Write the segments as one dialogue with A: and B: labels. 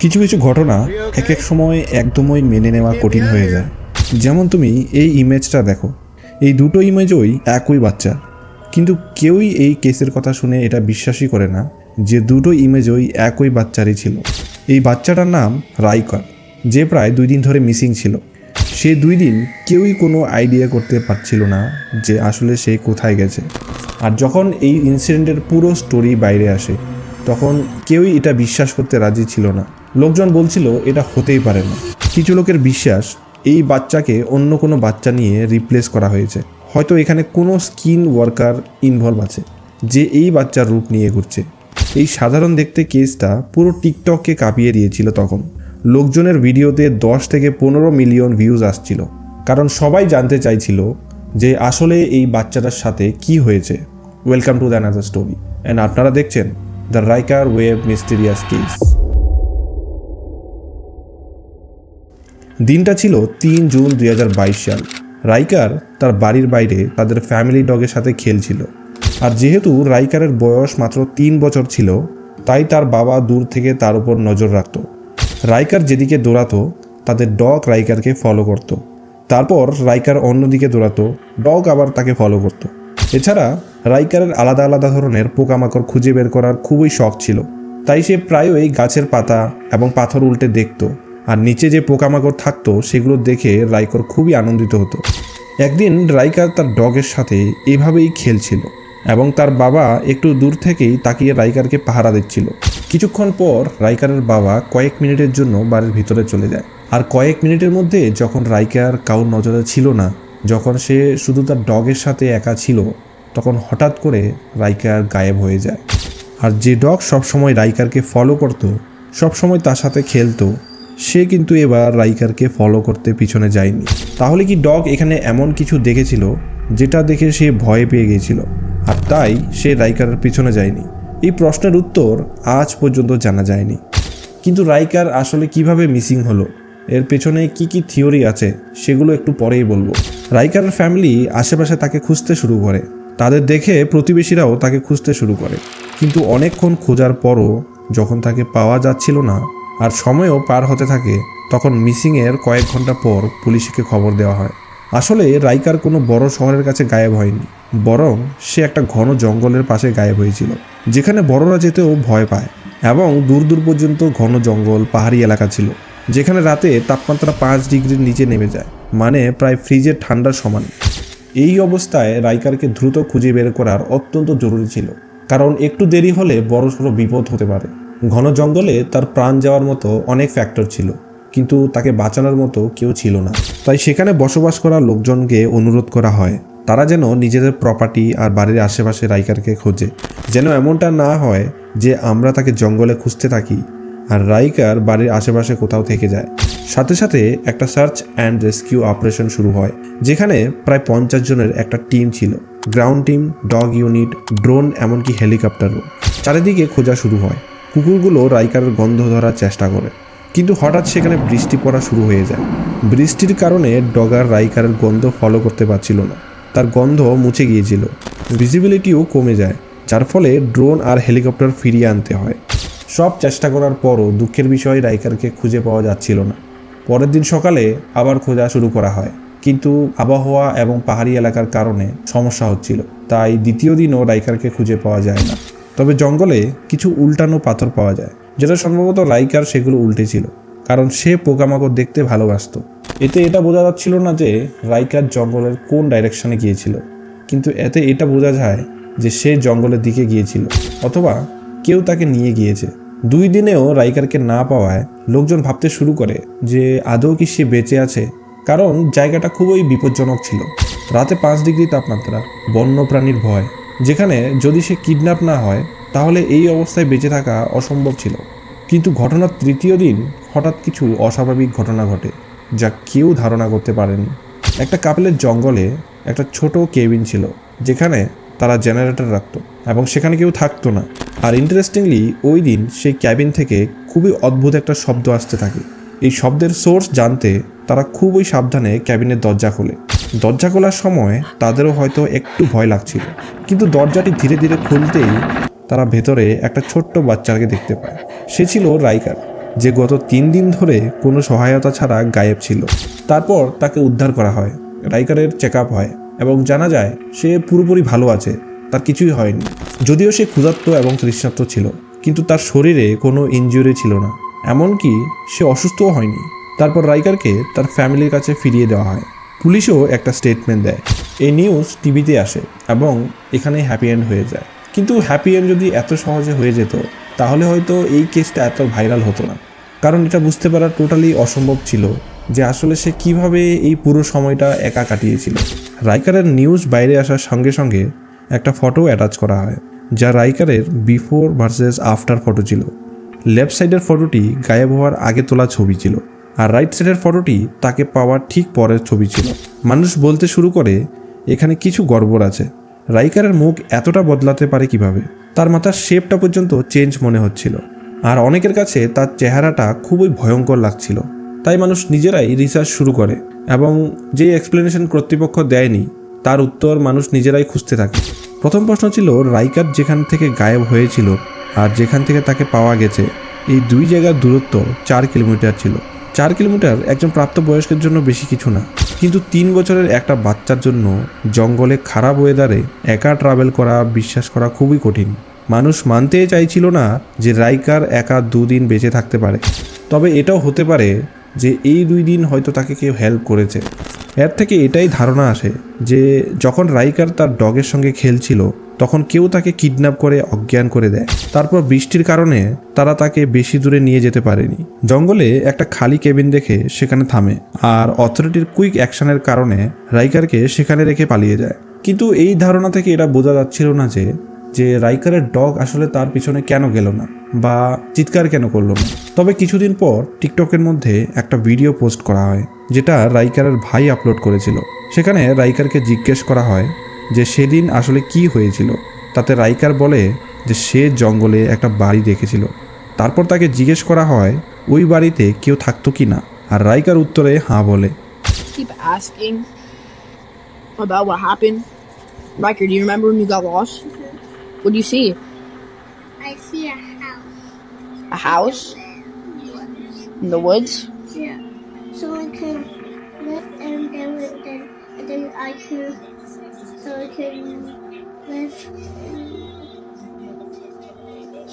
A: কিছু কিছু ঘটনা এক এক সময় একদমই মেনে নেওয়া কঠিন হয়ে যায়। যেমন তুমি এই ইমেজটা দেখো, এই দুটো ইমেজই একই বাচ্চা, কিন্তু কেউই এই কেসের কথা শুনে এটা বিশ্বাসই করে না যে দুটো ইমেজই একই বাচ্চারই ছিল। এই বাচ্চাটার নাম রাইকার, যে প্রায় 2 দিন ধরে মিসিং ছিল। সে 2 দিন কেউই কোনো আইডিয়া করতে পারছিল না যে আসলে সে কোথায় গেছে। আর যখন এই ইনসিডেন্টের পুরো স্টোরি বাইরে আসে, তখন কেউই এটা বিশ্বাস করতে রাজি ছিল না। লোকজন বলছিল এটা হতেই পারে না। কিছু লোকের বিশ্বাস এই বাচ্চাকে অন্য কোনো বাচ্চা নিয়ে রিপ্লেস করা হয়েছে। হয়তো এখানে কোনো স্কিন ওয়ার্কার ইনভলভ আছে যে এই বাচ্চার রূপ নিয়ে ঘুরছে। এই সাধারণ দেখতে কেসটা পুরো টিকটককে কাঁপিয়ে দিয়েছিল। তখন লোকজনের ভিডিওতে 10 থেকে 15 মিলিয়ন ভিউজ আসছিল, কারণ সবাই জানতে চাইছিল যে আসলে এই বাচ্চাটার সাথে কি হয়েছে। Welcome to the another story, and আপনারা দেখছেন দ্য রাইকার ওয়েব মিস্টেরিয়াস কেস। দিনটা ছিল 3 জুন 2022 সাল। রাইকার তার বাড়ির বাইরে তাদের ফ্যামিলি ডগের সাথে খেলছিল। আর যেহেতু রাইকারের বয়স মাত্র 3 বছর ছিল, তাই তার বাবা দূর থেকে তার উপর নজর রাখত। রাইকার যেদিকে দৌড়াতো, তাদের ডগ রাইকারকে ফলো করত। তারপর রাইকার অন্যদিকে দৌড়াতো, ডগ আবার তাকে ফলো করত। এছাড়া রাইকারের আলাদা আলাদা ধরনের পোকামাকড় খুঁজে বের করার খুবই শখ ছিল, তাই সে প্রায়ই গাছের পাতা এবং পাথর উল্টে দেখত। আর নিচে যে পোকামাকড় থাকতো সেগুলো দেখে রাইকার খুবই আনন্দিত হতো। একদিন রাইকার তার ডগের সাথে এভাবেই খেলছিল এবং তার বাবা একটু দূর থেকেই তাকিয়ে রাইকারকে পাহারা দিচ্ছিল। কিছুক্ষণ পর রাইকারের বাবা কয়েক মিনিটের জন্য বাড়ির ভিতরে চলে যায়। আর কয়েক মিনিটের মধ্যে যখন রাইকার কারোর নজরে ছিল না, যখন সে শুধু তার ডগের সাথে একা ছিল, তখন হঠাৎ করে রাইকার গায়েব হয়ে যায়। আর যে ডগ সবসময় রাইকারকে ফলো করতো, সবসময় তার সাথে খেলতো, সে কিন্তু এবার রাইকারকে ফলো করতে পিছনে যায়নি। তাহলে কি ডগ এখানে এমন কিছু দেখেছিল যেটা দেখে সে ভয় পেয়ে গিয়েছিল, আর তাই সে রাইকারের পিছনে যায়নি? এই প্রশ্নের উত্তর আজ পর্যন্ত জানা যায়নি। কিন্তু রাইকার আসলে কিভাবে মিসিং হলো, এর পেছনে কি কি থিওরি আছে, সেগুলো একটু পরেই বলবো। রাইকারের ফ্যামিলি আশেপাশে তাকে খুঁজতে শুরু করে। তাদের দেখে প্রতিবেশীরাও তাকে খুঁজতে শুরু করে। কিন্তু অনেকক্ষণ খোঁজার পরও যখন তাকে পাওয়া যাচ্ছিল না, আর সময়ও পার হতে থাকে, তখন মিসিংয়ের কয়েক ঘন্টা পর পুলিশকে খবর দেওয়া হয়। আসলে রাইকার কোনো বড় শহরের কাছে গায়েব হয়নি, বরং সে একটা ঘন জঙ্গলের পাশে গায়েব হয়েছিল, যেখানে বড়রা যেতেও ভয় পায়। এবং দূর দূর পর্যন্ত ঘন জঙ্গল, পাহাড়ি এলাকা ছিল, যেখানে রাতে তাপমাত্রা 5 ডিগ্রির নিচে নেমে যায়, মানে প্রায় ফ্রিজের ঠান্ডার সমান। এই অবস্থায় রাইকারকে দ্রুত খুঁজে বের করার অত্যন্ত জরুরি ছিল, কারণ একটু দেরি হলে বড়সড় বিপদ হতে পারে। ঘন জঙ্গলে তার প্রাণ যাওয়ার মতো অনেক ফ্যাক্টর ছিল, কিন্তু তাকে বাঁচানোর মতো কেউ ছিল না। তাই সেখানে বসবাস করা লোকজনকে অনুরোধ করা হয় তারা যেন নিজেদের প্রপার্টি আর বাড়ির আশেপাশে রাইকারকে খোঁজে, যেন এমনটা না হয় যে আমরা তাকে জঙ্গলে খুঁজতে থাকি আর রাইকার বাড়ির আশেপাশে কোথাও থেকে যায়। সাথে সাথে একটা সার্চ অ্যান্ড রেস্কিউ অপারেশন শুরু হয়, যেখানে প্রায় 50 জনের একটা টিম ছিল। Ground team, dog unit, drone, এমনকি হেলিকপ্টারও। চারিদিকে খোঁজা শুরু হয়। কুকুরগুলো রাইকারের গন্ধ ধরার চেষ্টা করে, কিন্তু হঠাৎ সেখানে বৃষ্টি পড়া শুরু হয়ে যায়। বৃষ্টির কারণে ডগার রাইকারের গন্ধ ফলো করতে পারছিল না, তার গন্ধ মুছে গিয়েছিল। ভিজিবিলিটিও কমে যায়, যার ফলে ড্রোন আর হেলিকপ্টার ফিরিয়ে আনতে হয়। সব চেষ্টা করার পরও দুঃখের বিষয় রাইকারকে খুঁজে পাওয়া যাচ্ছিল না। পরের দিন সকালে আবার খোঁজা শুরু করা হয়, কিন্তু আবহাওয়া এবং পাহাড়ি এলাকার কারণে সমস্যা হচ্ছিল, তাই দ্বিতীয় দিনও রাইকারকে খুঁজে পাওয়া যায় না। তবে জঙ্গলে কিছু উল্টানো পাথর পাওয়া যায়, যেটা সম্ভবত রাইকার সেগুলো উল্টেছিল, কারণ সে পোকামাকড় দেখতে ভালোবাসত। এতে এটা বোঝা যাচ্ছিল না যে রাইকার জঙ্গলের কোন ডাইরেকশনে গিয়েছিল, কিন্তু এতে এটা বোঝা যায় যে সে জঙ্গলের দিকে গিয়েছিল, অথবা কেউ তাকে নিয়ে গিয়েছে। 2 দিনেও রাইকারকে না পাওয়ায় লোকজন ভাবতে শুরু করে যে আদৌ কি সে বেঁচে আছে, কারণ জায়গাটা খুবই বিপজ্জনক ছিল। রাতে 5 ডিগ্রি তাপমাত্রা, বন্যপ্রাণীর ভয়, যেখানে যদি সে কিডন্যাপ না হয় তাহলে এই অবস্থায় বেঁচে থাকা অসম্ভব ছিল। কিন্তু ঘটনার 3য় দিন হঠাৎ কিছু অস্বাভাবিক ঘটনা ঘটে, যা কেউ ধারণা করতে পারেনি। একটা কাপেলের জঙ্গলে একটা ছোট কেবিন ছিল, যেখানে তারা জেনারেটর রাখত এবং সেখানে কেউ থাকতো না। আর ইন্টারেস্টিংলি ওই দিন সেই ক্যাবিন থেকে খুবই অদ্ভুত একটা শব্দ আসতে থাকে। এই শব্দের সোর্স জানতে তারা খুবই সাবধানে ক্যাবিনের দরজা খোলে। দরজা খোলার সময় তাদেরও হয়তো একটু ভয় লাগছিল, কিন্তু দরজাটি ধীরে ধীরে খুলতেই তারা ভেতরে একটা ছোট্ট বাচ্চাকে দেখতে পায়। সে ছিল রাইকার। যে গত 3 দিন ধরে কোনো সহায়তা ছাড়া গায়েব ছিল। তারপর তাকে উদ্ধার করা হয়, রাইকারের চেক আপ হয় এবং জানা যায় সে পুরোপুরি ভালো আছে, তার কিছুই হয়নি। যদিও সে ক্ষুধার্ত এবং তৃষ্ণার্ত ছিল, কিন্তু তার শরীরে কোনো ইনজুরি ছিল না, এমনকি সে অসুস্থও হয়নি। তারপর রাইকারকে তার ফ্যামিলির কাছে ফিরিয়ে দেওয়া হয়। পুলিশও একটা স্টেটমেন্ট দেয়। এই নিউজ টিভিতে আসে এবং এখানে হ্যাপি এন্ড হয়ে যায়। কিন্তু হ্যাপি এন্ড যদি এত সহজে হয়ে যেত তাহলে হয়তো এই কেসটা এত ভাইরাল হতো না, কারণ এটা বুঝতে পারা টোটালি অসম্ভব ছিল যে আসলে সে কিভাবে এই পুরো সময়টা একা কাটিয়েছিল। রাইকারের নিউজ বাইরে আসার সঙ্গে সঙ্গে একটা ফটো অ্যাটাচ করা হয়, যা রাইকারের বিফোর ভার্সেস আফটার ফটো ছিল। লেফট সাইডের ফটোটি গায়েব হওয়ার আগে তোলা ছবি ছিল, আর রাইট সাইডের ফটোটি তাকে পাওয়ার ঠিক পরের ছবি ছিল। মানুষ বলতে শুরু করে এখানে কিছু গড়বড় আছে। রাইকারের মুখ এতটা বদলাতে পারে কিভাবে? তার মাথার শেপটা পর্যন্ত চেঞ্জ মনে হচ্ছিল, আর অনেকের কাছে তার চেহারাটা খুবই ভয়ঙ্কর লাগছিল। তাই মানুষ নিজেরাই রিসার্চ শুরু করে এবং যে এক্সপ্লেনেশন কর্তৃপক্ষ দেয়নি তার উত্তর মানুষ নিজেরাই খুঁজতে থাকে। প্রথম প্রশ্ন ছিল, রাইকার যেখান থেকে গায়েব হয়েছিল আর যেখান থেকে তাকে পাওয়া গেছে এই দুই জায়গার দূরত্ব 4 কিলোমিটার ছিল। 4 কিলোমিটার একজন প্রাপ্তবয়স্কের জন্য বেশি কিছু না, কিন্তু 3 বছরের একটা বাচ্চার জন্য জঙ্গলে খারাপ ওয়েদারে একা ট্রাভেল করা বিশ্বাস করা খুবই কঠিন। মানুষ মানতেই চাইছিল না যে রাইকার একা 2 দিন বেঁচে থাকতে পারে। তবে এটাও হতে পারে যে এই 2 দিন হয়তো তাকে কেউ হেল্প করেছে। এর থেকে এটাই ধারণা আসে যে যখন রাইকার তার ডগের সঙ্গে খেলছিল তখন কেউ তাকে কিডন্যাপ করে অজ্ঞান করে দেয়। তারপর বৃষ্টির কারণে তারা তাকে বেশি দূরে নিয়ে যেতে পারেনি। জঙ্গলে একটা খালি কেবিন দেখে সেখানে থামে, আর অথরিটির কুইক অ্যাকশনের কারণে রাইকারকে সেখানে রেখে পালিয়ে যায়। কিন্তু এই ধারণা থেকে এটা বোঝা যাচ্ছিল না যে রাইকারের ডগ আসলে তার পিছনে কেন গেল না বা চিৎকার কেন করলো না। তবে কিছুদিন পর টিকটকের মধ্যে একটা ভিডিও পোস্ট করা হয়, যেটা রাইকারের ভাই আপলোড করেছিল। সেখানে রাইকারকে জিজ্ঞেস করা হয় যে সেদিন আসলে কি হয়েছিল। তাতে রাইকার বলে যে সে জঙ্গলে একটা বাড়ি দেখেছিল। তারপর তাকে জিজ্ঞেস করা হয় ওই বাড়িতে কেউ থাকতো কি না, আর রাইকার উত্তরে হ্যাঁ বলে।
B: Keep asking about what happened. Riker, do you remember when you got lost? What do you see?
C: I see a house.
B: A house in the woods?
C: Yeah. So I can live and then I can live.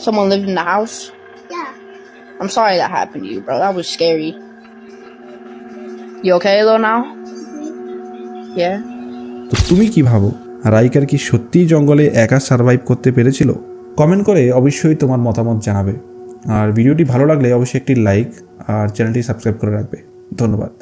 B: Someone lived in the house?
C: Yeah.
B: I'm sorry that happened to you, bro. That was scary. You okay though now? Yeah?
A: তো তুমি কি ভাবো, রাইকার কি সত্যিই জঙ্গলে একা survive করতে পেরেছিল? কমেন্ট করে অবশ্যই তোমার মতামত জানাবে। আর ভিডিওটি ভালো লাগলে অবশ্যই একটি লাইক আর চ্যানেলটি সাবস্ক্রাইব করে রাখবে। ধন্যবাদ।